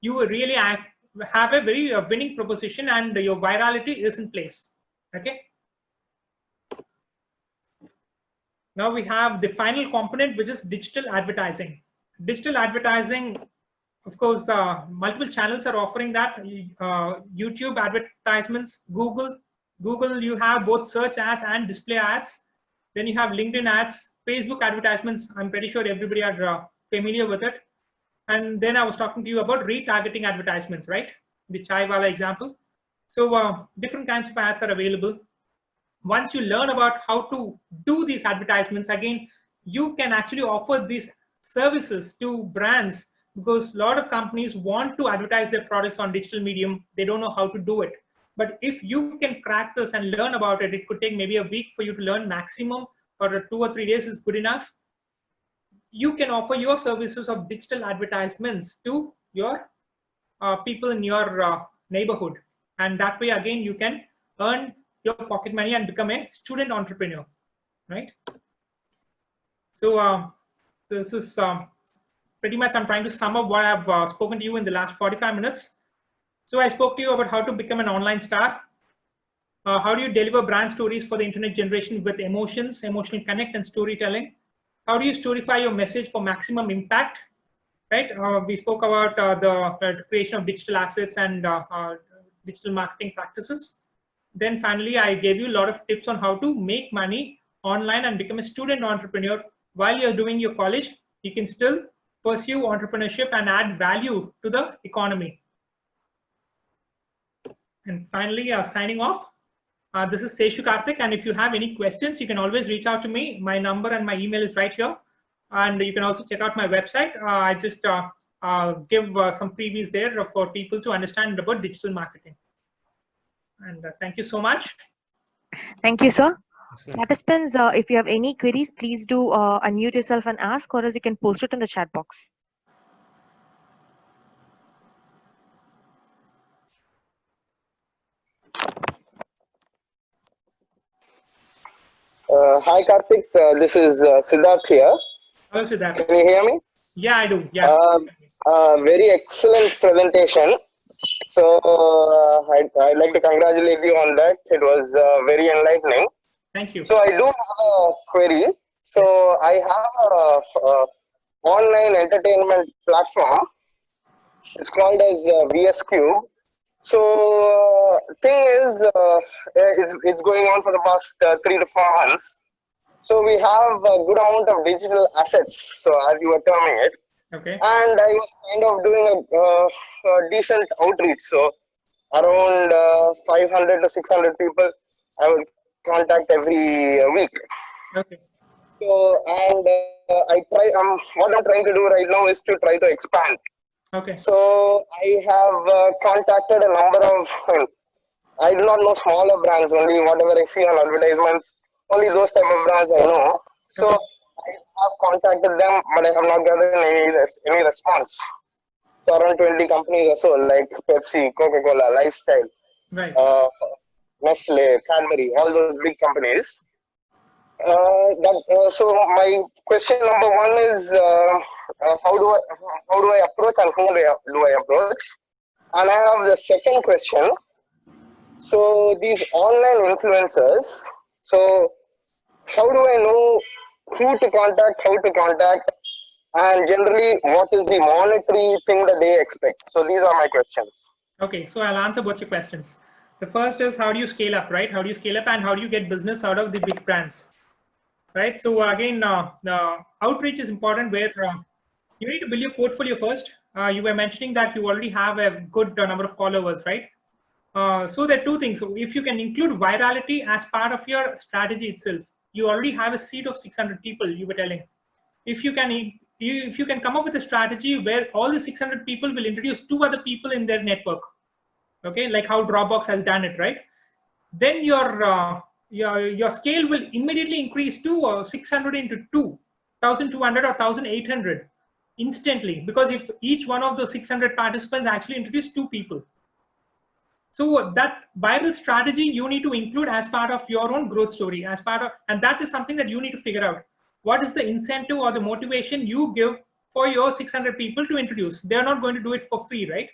you will really have a very winning proposition, and your virality is in place. Okay. Now we have the final component, which is digital advertising. Digital advertising, of course, multiple channels are offering that. YouTube advertisements, Google, you have both search ads and display ads. Then you have LinkedIn ads, Facebook advertisements. I'm pretty sure everybody are familiar with it. And then I was talking to you about retargeting advertisements, right? The chai wala example. So different kinds of ads are available. Once you learn about how to do these advertisements, again, you can actually offer these services to brands, because a lot of companies want to advertise their products on digital medium. They don't know how to do it. But if you can crack this and learn about it, it could take maybe a week for you to learn maximum, or 2 or 3 days is good enough. You can offer your services of digital advertisements to your people in your neighborhood, and that way again you can earn your pocket money and become a student entrepreneur, right? So this is pretty much, I'm trying to sum up what I've spoken to you in the last 45 minutes. So I spoke to you about how to become an online star. How do you deliver brand stories for the internet generation with emotions, emotional connect, and storytelling? How do you storify your message for maximum impact? Right? We spoke about the creation of digital assets and digital marketing practices. Then finally, I gave you a lot of tips on how to make money online and become a student entrepreneur. While you're doing your college, you can still pursue entrepreneurship and add value to the economy. And finally, signing off. This is Seshu Karthik, and if you have any questions, you can always reach out to me. My number and my email is right here. And you can also check out my website. I just give some freebies there for people to understand about digital marketing. And thank you so much. Thank you, sir. Excellent. Participants, if you have any queries, please do unmute yourself and ask, or else you can post it in the chat box. Hi Karthik, this is Siddharth here. Hello, Siddharth. Can you hear me? Yeah, I do. Yeah. Very excellent presentation. So I'd like to congratulate you on that. It was very enlightening. Thank you. So I do have a query. So I have a online entertainment platform. It's called as VSQ. So thing is, it's going on for the past 3 to 4 months. So we have a good amount of digital assets, so as you were terming it. Okay. And I was kind of doing a decent outreach. So around 500 to 600 people I would contact every week. Okay. So, and what I'm trying to do right now is to try to expand. Okay. So I have contacted a number of, I do not know smaller brands, only whatever I see on advertisements, only those type of brands I know. So Okay. I have contacted them, but I have not gotten any response. So around 20 companies or so, like Pepsi, Coca-Cola, Lifestyle, Right. Nestle, Cadbury, all those big companies. So my question number one is how do I approach and whom do I approach? And I have the second question. So these online influencers. So how do I know who to contact, how to contact, and generally what is the monetary thing that they expect? So these are my questions. Okay. So I'll answer both your questions. The first is, how do you scale up, right? How do you scale up, and how do you get business out of the big brands? Right. So again, the outreach is important, where you need to build your portfolio first. You were mentioning that you already have a good number of followers, right? So there are two things. So if you can include virality as part of your strategy itself, you already have a seed of 600 people. You were telling, if you can come up with a strategy where all the 600 people will introduce 2 other people in their network, okay, like how Dropbox has done it, right? Then your scale will immediately increase to 600 into 2, 1200 or 1800 instantly, because if each one of those 600 participants actually introduce 2 people. So that viral strategy you need to include as part of your own growth story, as part of, and that is something that you need to figure out. What is the incentive or the motivation you give for your 600 people to introduce? They're not going to do it for free, right?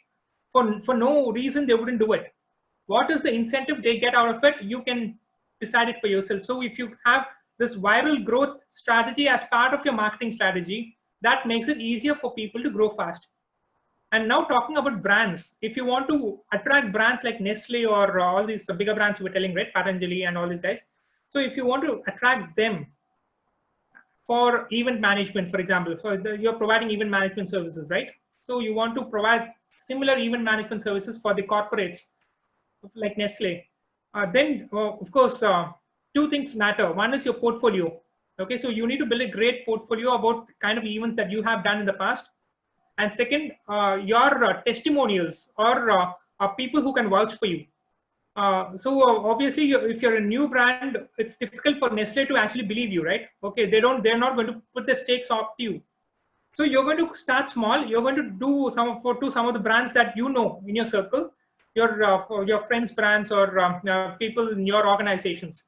For no reason they wouldn't do it. What is the incentive they get out of it? You can decide it for yourself. So if you have this viral growth strategy as part of your marketing strategy, that makes it easier for people to grow fast. And now talking about brands, if you want to attract brands like Nestle or all these bigger brands you were telling, right, Patanjali and all these guys. So if you want to attract them for event management, for example, so you're providing event management services, right? So you want to provide similar event management services for the corporates like Nestle. Then, of course, two things matter. One is your portfolio. Okay, so you need to build a great portfolio about the kind of events that you have done in the past. And second, your testimonials or people who can vouch for you. Obviously, if you're a new brand, it's difficult for Nestle to actually believe you, right? Okay, they're not going to put the stakes up to you. So you're going to start small. You're going to do some of the brands that you know in your circle, your friends' brands or people in your organizations.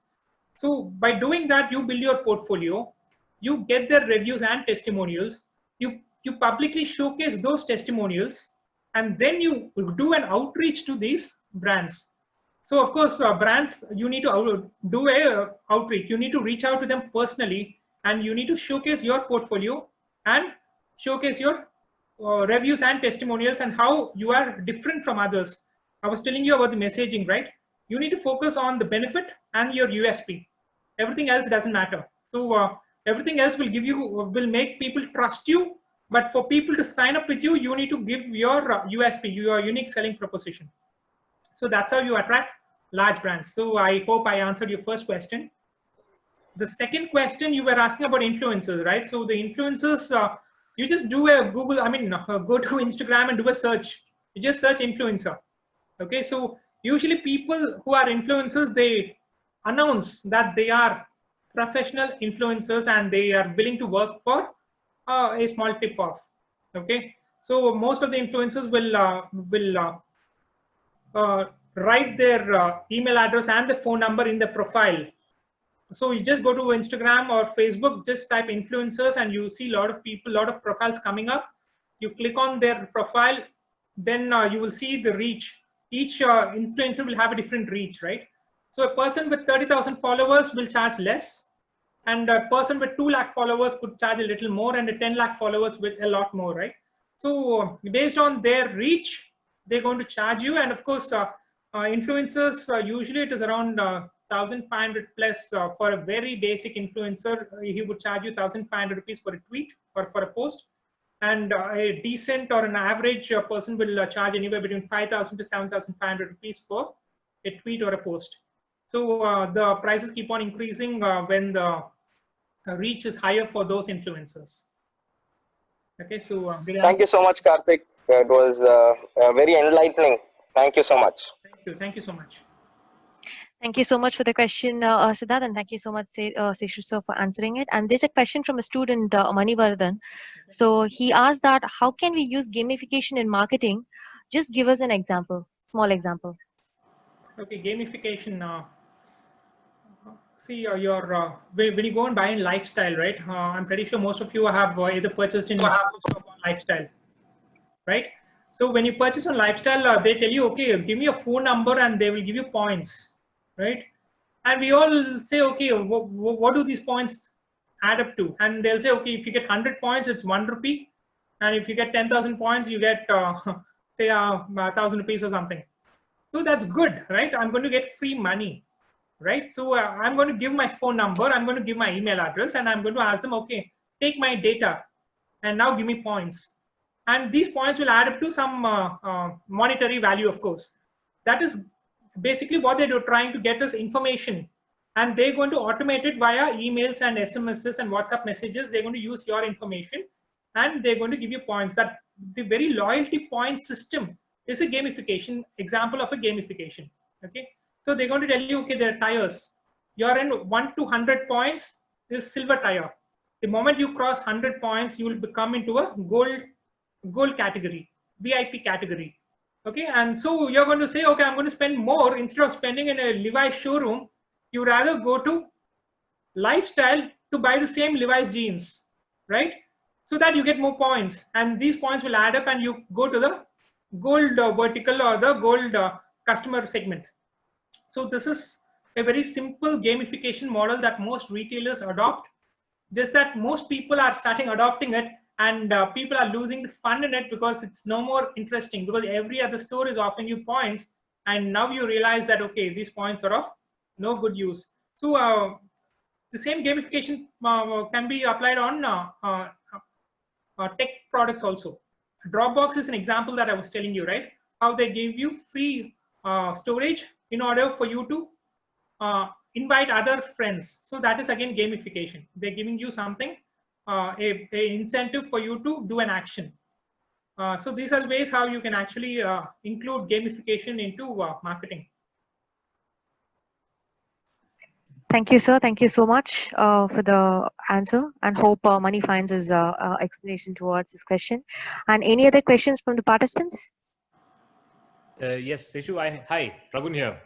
So by doing that, you build your portfolio, you get their reviews and testimonials, you publicly showcase those testimonials, and then you do an outreach to these brands. So of course, brands, you need to do a outreach. You need to reach out to them personally, and you need to showcase your portfolio and showcase your reviews and testimonials and how you are different from others. I was telling you about the messaging, right? You need to focus on the benefit and your USP. Everything else doesn't matter. So everything else will make people trust you. But for people to sign up with you, you need to give your USP, your unique selling proposition. So that's how you attract large brands. So I hope I answered your first question. The second question, you were asking about influencers, right? So the influencers, you just do a Google, go to Instagram and do a search. You just search influencer. Okay, so usually people who are influencers, they announce that they are professional influencers and they are willing to work for a small tip off. Okay, so most of the influencers will write their email address and the phone number in the profile. So you just go to Instagram or Facebook, just type influencers, and you see a lot of people, a lot of profiles coming up. You click on their profile, then you will see the reach. Each influencer will have a different reach, right? So a person with 30,000 followers will charge less, and a person with 2 lakh followers could charge a little more, and a 10 lakh followers with a lot more, right? So based on their reach, they're going to charge you. And of course, influencers, usually it is around 1,500 plus for a very basic influencer. He would charge you 1,500 rupees for a tweet or for a post. And a decent or an average person will charge anywhere between 5,000 to 7,500 rupees for a tweet or a post. So the prices keep on increasing when the reach is higher for those influencers. Okay, so thank you so much, Karthik. It was very enlightening. Thank you so much. Thank you so much. Thank you so much for the question, Siddharth, and thank you so much, Seshu sir, for answering it. And there's a question from a student, Manivardhan. So he asked that, how can we use gamification in marketing? Just give us an example, small example. Okay, gamification. See, when you go and buy in lifestyle, right? I'm pretty sure most of you have either purchased in lifestyle, right? So when you purchase on lifestyle, they tell you, okay, give me a phone number, and they will give you points, right? And we all say, okay, what do these points add up to? And they'll say, okay, if you get 100 points, it's 1 rupee, and if you get 10,000 points, you get say 1,000 rupees or something. So that's good, right? I'm going to get free money, right? So I'm going to give my phone number, I'm going to give my email address, and I'm going to ask them, okay, take my data and now give me points. And these points will add up to some monetary value, of course. That is basically what they're trying to get us information. And they're going to automate it via emails and SMSs and WhatsApp messages. They're going to use your information and they're going to give you points. That the very loyalty point system is a gamification example of a gamification. Okay. So they're going to tell you, okay, there are tires. You're in 1 to 100 points is silver tire. The moment you cross 100 points, you will become into a gold category, VIP category. Okay, and so you're going to say, okay, I'm going to spend more. Instead of spending in a Levi's showroom, you rather go to lifestyle to buy the same Levi's jeans, right? So that you get more points, and these points will add up, and you go to the gold vertical or the gold customer segment. So this is a very simple gamification model that most retailers adopt. Just that most people are starting adopting it, and people are losing the fun in it because it's no more interesting, because every other store is offering you points, and now you realize that, okay, these points are of no good use. So the same gamification can be applied on tech products also. Dropbox is an example that I was telling you, right? How they give you free storage in order for you to invite other friends. So that is again gamification. They're giving you something, a incentive for you to do an action. So these are ways how you can actually include gamification into marketing. Thank you, sir. Thank you so much for the answer, and hope Money finds his explanation towards this question. And any other questions from the participants? Yes, Seshu, hi, Pragun here.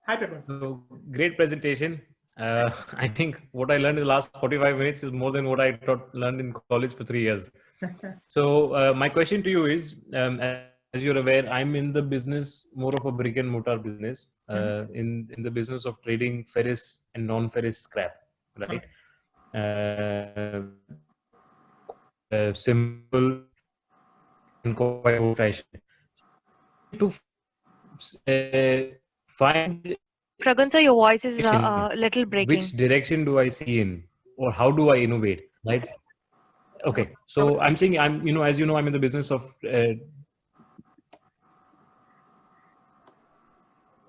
Hi, Pepper. So, great presentation. I think what I learned in the last 45 minutes is more than what I learned in college for 3 years. So my question to you is, as you're aware, I'm in the business, more of a brick and mortar business, in the business of trading ferrous and non-ferrous scrap, right? Simple and quite old-fashioned. To find Pragun, sir, your voice is a little breaking. which direction do I see in, or how do I innovate, right? Okay, so I'm saying, as you know, I'm in the business of.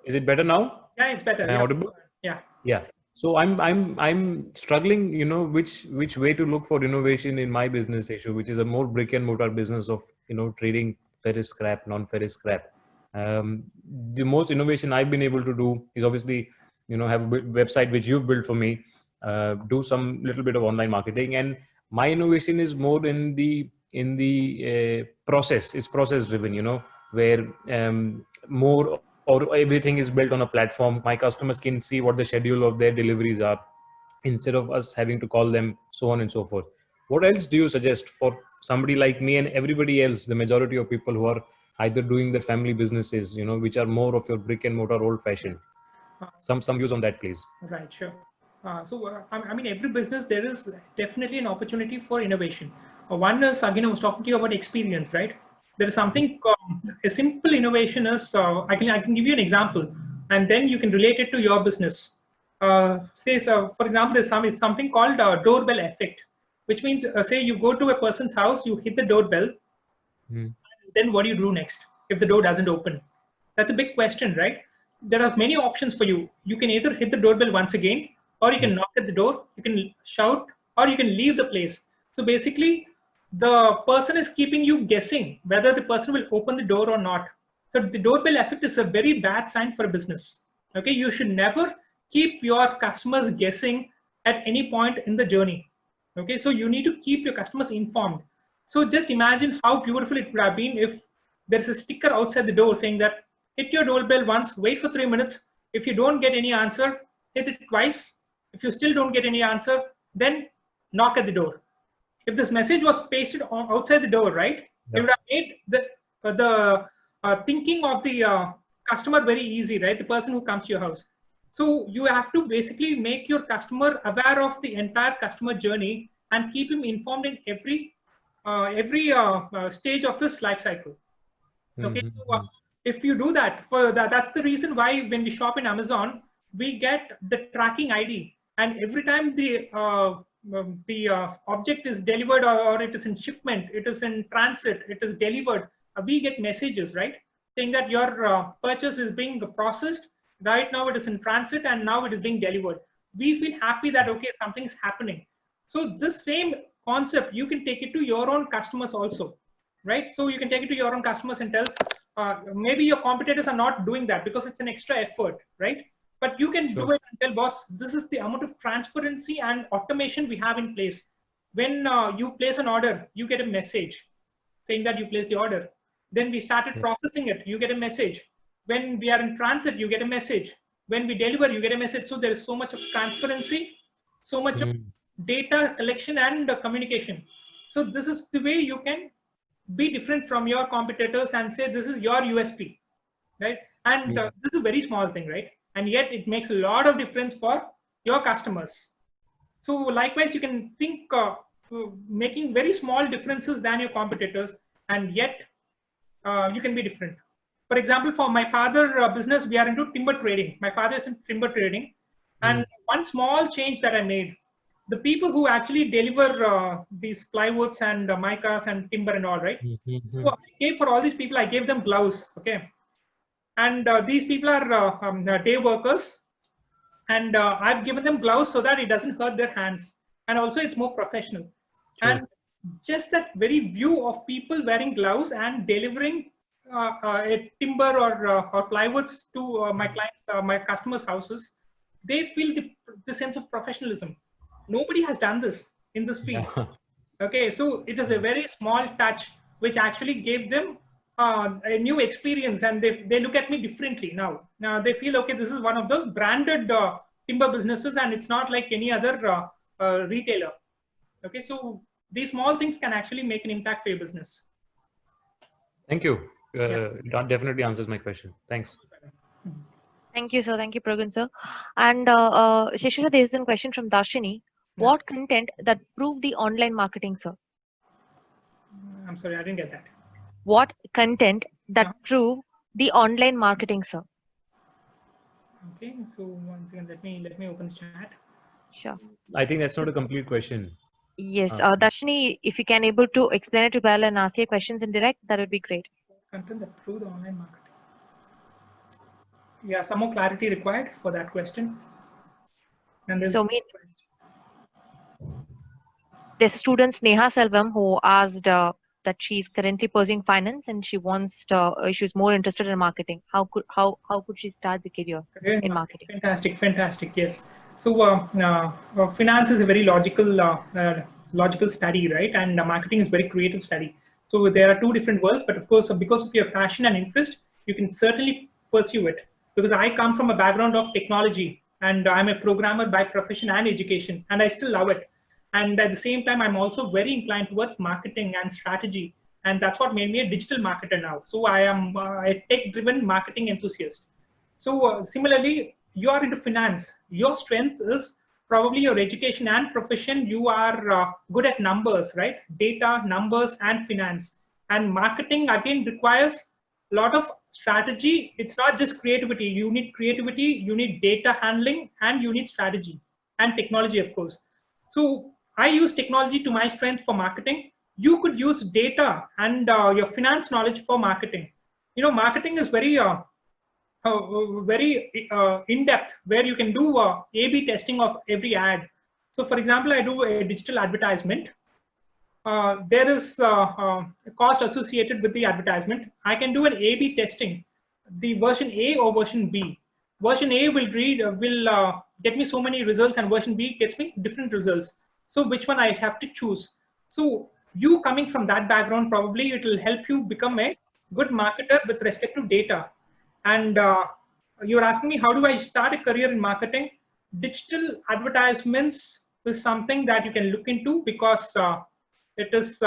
Is it better now? Yeah, it's better. Am I audible? Yeah. Yeah. So I'm struggling, which way to look for innovation in my business issue, which is a more brick and mortar business of trading ferrous scrap, non-ferrous scrap. The most innovation I've been able to do is obviously, have a website which you've built for me, do some little bit of online marketing, and my innovation is more in the process. It's process driven, where more or everything is built on a platform. My customers can see what the schedule of their deliveries are instead of us having to call them, so on and so forth. What else do you suggest for somebody like me and everybody else, the majority of people who are either doing their family businesses, which are more of your brick and mortar old fashioned? Some views on that, please. Right, sure. I mean, every business, there is definitely an opportunity for innovation. One is, again, I was talking to you about experience, right? There is something, a simple innovation is, I can give you an example, and then you can relate it to your business. For example, it's something called doorbell effect, which means, say you go to a person's house, you hit the doorbell, then what do you do next if the door doesn't open? That's a big question, right? There are many options for you. You can either hit the doorbell once again, or you can knock at the door, you can shout, or you can leave the place. So basically, the person is keeping you guessing whether the person will open the door or not. So the doorbell effect is a very bad sign for a business. Okay, you should never keep your customers guessing at any point in the journey. Okay, so you need to keep your customers informed. So just imagine how beautiful it would have been if there's a sticker outside the door saying that hit your doorbell once, wait for 3 minutes. If you don't get any answer, hit it twice. If you still don't get any answer, then knock at the door. If this message was pasted outside the door, right, it would have made the thinking of the customer very easy, right? The person who comes to your house. So you have to basically make your customer aware of the entire customer journey and keep him informed in every stage of his life cycle. Okay, so if you do that, that's the reason why when we shop in Amazon, we get the tracking ID, and every time the object is delivered or it is in shipment, it is in transit, it is delivered, we get messages, right, saying that your purchase is being processed. Right now it is in transit and now it is being delivered. We feel happy that, okay, something is happening. So this same concept, you can take it to your own customers also, right? So you can take it to your own customers and tell, maybe your competitors are not doing that because it's an extra effort, right? But you can do it and tell, boss, this is the amount of transparency and automation we have in place. When you place an order, you get a message saying that you placed the order. Then we started processing it, you get a message. When we are in transit, you get a message. When we deliver, you get a message. So there is so much of transparency, so much of data collection and communication. So this is the way you can be different from your competitors and say this is your USP, right? And this is a very small thing, right? And yet it makes a lot of difference for your customers. So likewise, you can think making very small differences than your competitors, and yet you can be different. For example, for my father business, we are into timber trading. My father is in timber trading. And one small change that I made, the people who actually deliver these plywoods and micas and timber and all, right? So I gave for all these people, I gave them gloves, okay? And these people are day workers, and I've given them gloves so that it doesn't hurt their hands, and also it's more professional. Sure. And just that very view of people wearing gloves and delivering a timber or plywoods to my clients, my customers' houses, they feel the sense of professionalism. Nobody has done this in this field. Yeah. Okay, so it is a very small touch which actually gave them a new experience, and they look at me differently now. Now they feel, okay, this is one of those branded timber businesses, and it's not like any other retailer. Okay, so these small things can actually make an impact for your business. Thank you. That definitely answers my question. Thanks. Thank you, sir. Thank you, Pragun, sir. And Seshu, there is a question from Darshini. What content that proved the online marketing, sir? I'm sorry, I didn't get that. What content that proved the online marketing, sir? Okay, so once again, let me open the chat. Sure. I think that's not a complete question. Yes, Darshini, if you can able to explain it well and ask your questions in direct, that would be great. Content that proved the online marketing. Yeah, some more clarity required for that question. And there's a student, Sneha Selvam, who asked that she's currently pursuing finance and she wants she's more interested in marketing. How could she start the career in marketing? Fantastic. Yes. So finance is a very logical study, right? And marketing is very creative study. So there are two different worlds, but of course, because of your passion and interest, you can certainly pursue it. Because I come from a background of technology, and I'm a programmer by profession and education, and I still love it. And at the same time, I'm also very inclined towards marketing and strategy, and that's what made me a digital marketer now. So I am a tech-driven marketing enthusiast. So similarly, you are into finance. Your strength is probably your education and profession. You are good at numbers, right? Data, numbers, and finance. And marketing again requires a lot of strategy. It's not just creativity. You need creativity, you need data handling, and you need strategy and technology, of course. So I use technology to my strength for marketing. You could use data and your finance knowledge for marketing. You know, marketing is very in-depth, where you can do A/B testing of every ad. So for example, I do a digital advertisement. There is a cost associated with the advertisement. I can do an A/B testing, the version A or version B. Version A will get me so many results, and version B gets me different results. So which one I have to choose? So you coming from that background, probably it will help you become a good marketer with respect to data. And you're asking me, how do I start a career in marketing? Digital advertisements is something that you can look into, because it is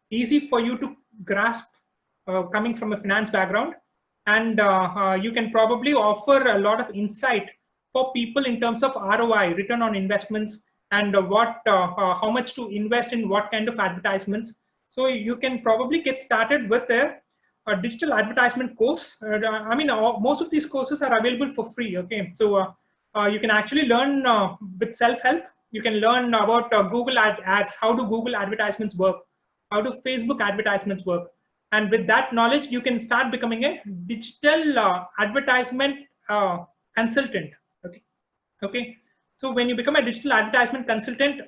easy for you to grasp coming from a finance background. And you can probably offer a lot of insight for people in terms of ROI, return on investments, and how much to invest in what kind of advertisements. So you can probably get started with a digital advertisement course. I mean, most of these courses are available for free. Okay, so you can actually learn with self-help. You can learn about Google ads, how do Google advertisements work, how do Facebook advertisements work, and with that knowledge, you can start becoming a digital advertisement consultant. Okay. So when you become a digital advertisement consultant,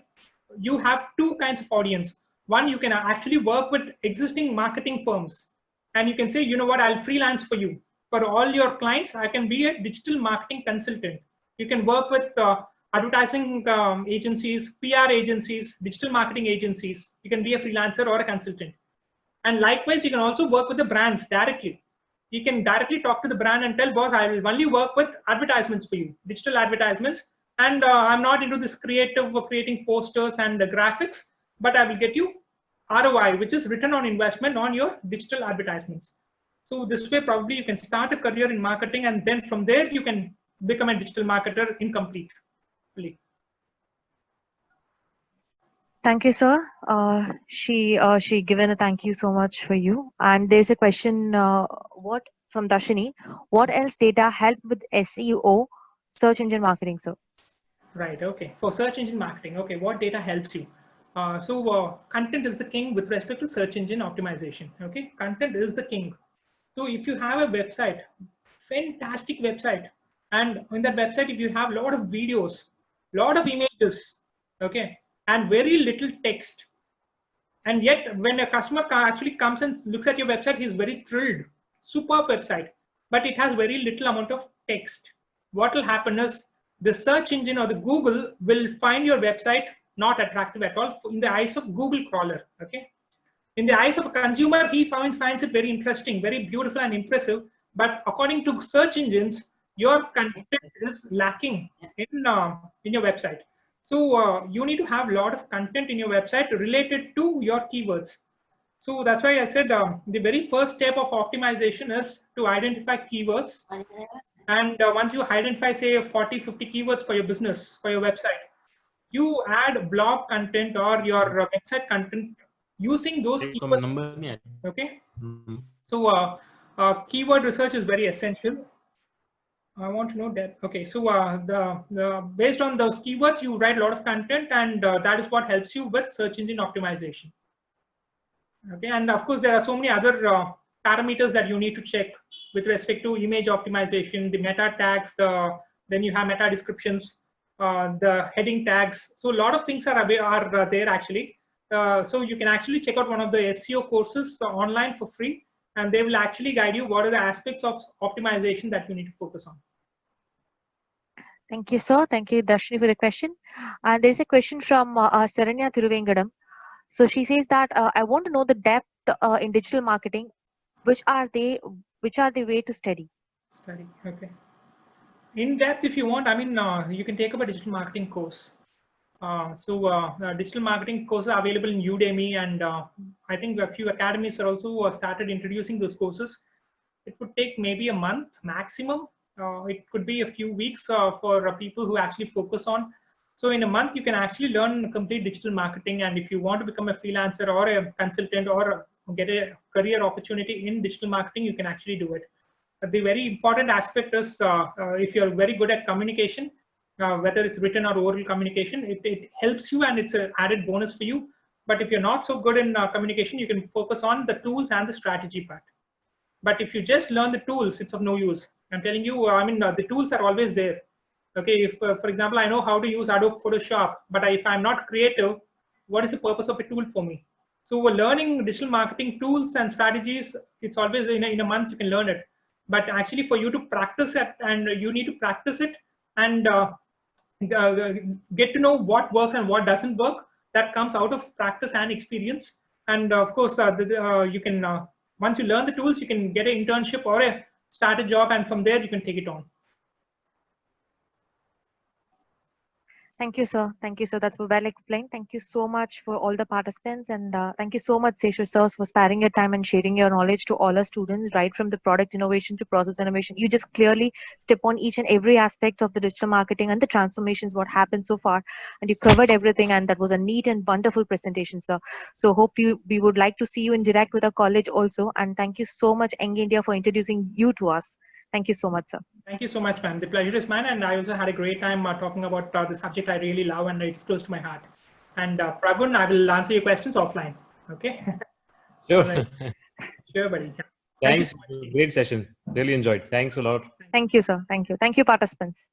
you have two kinds of audience. One, you can actually work with existing marketing firms, and you can say, you know what, I'll freelance for you. For all your clients, I can be a digital marketing consultant. You can work with advertising agencies, PR agencies, digital marketing agencies. You can be a freelancer or a consultant. And likewise, you can also work with the brands directly. You can directly talk to the brand and tell, boss, I will only work with advertisements for you, digital advertisements. And I'm not into this creative creating posters and graphics, but I will get you ROI, which is return on investment on your digital advertisements. So this way, probably you can start a career in marketing, and then from there, you can become a digital marketer incompletely. Thank you, sir. She given a thank you so much for you. And there's a question from Darshini. What else data help with SEO, search engine marketing, sir? Right. Okay. For search engine marketing, okay, what data helps you? Content is the king with respect to search engine optimization. Okay, content is the king. So if you have a website, fantastic website, and in that website, if you have a lot of videos, lot of images, okay, and very little text, and yet when a customer actually comes and looks at your website, he's very thrilled. Superb website, but it has very little amount of text. What will happen is the search engine or the Google will find your website not attractive at all in the eyes of Google crawler. Okay, in the eyes of a consumer, he finds it very interesting, very beautiful and impressive. But according to search engines, your content is lacking in your website. So you need to have a lot of content in your website related to your keywords. So that's why I said the very first step of optimization is to identify keywords. And once you identify, say, 40, 50 keywords for your business, for your website, you add blog content or your website content using those keywords. Okay. So keyword research is very essential. I want to know that. Okay, so based on those keywords, you write a lot of content, and that is what helps you with search engine optimization. Okay, and of course, there are so many other parameters that you need to check with respect to image optimization, the meta tags, then you have meta descriptions, the heading tags. So a lot of things are there actually. So you can actually check out one of the SEO courses online for free, and they will actually guide you what are the aspects of optimization that you need to focus on. Thank you, sir. Thank you, Darshini, for the question. And there is a question from Saranya Thiruvengadam. So she says that I want to know the depth in digital marketing. Which are the way to study? Okay. In depth, if you want, I mean, you can take up a digital marketing course. Digital marketing courses are available in Udemy, and I think a few academies are also started introducing those courses. It would take maybe a month maximum. It could be a few weeks for people who actually focus on. So in a month, you can actually learn complete digital marketing. And if you want to become a freelancer or a consultant or get a career opportunity in digital marketing, you can actually do it. But the very important aspect is if you're very good at communication, whether it's written or oral communication, it helps you and it's an added bonus for you. But if you're not so good in communication, you can focus on the tools and the strategy part. But if you just learn the tools, it's of no use. I'm telling you, I mean, the tools are always there. Okay, if for example, I know how to use Adobe Photoshop, but if I'm not creative, what is the purpose of a tool for me? So we're learning digital marketing tools and strategies. It's always in a month you can learn it. But actually for you to practice it, and you need to practice it and get to know what works and what doesn't work. That comes out of practice and experience. And of course, you can, once you learn the tools, you can get an internship or start a job, and from there you can take it on. Thank you, sir. Thank you, sir. That's well explained. Thank you so much for all the participants. And thank you so much, Seshu, sir, for sparing your time and sharing your knowledge to all our students, right from the product innovation to process innovation. You just clearly step on each and every aspect of the digital marketing and the transformations, what happened so far. And you covered everything. And that was a neat and wonderful presentation, sir. So we would like to see you in direct with our college also. And thank you so much, Young India, for introducing you to us. Thank you so much, sir. Thank you so much, ma'am. The pleasure is mine, and I also had a great time talking about the subject I really love, and it's close to my heart. And Pragun, I will answer your questions offline. Okay? Sure. Right. Sure, buddy. Thanks. Great session. Really enjoyed. Thanks a lot. Thank you, sir. Thank you. Thank you, participants.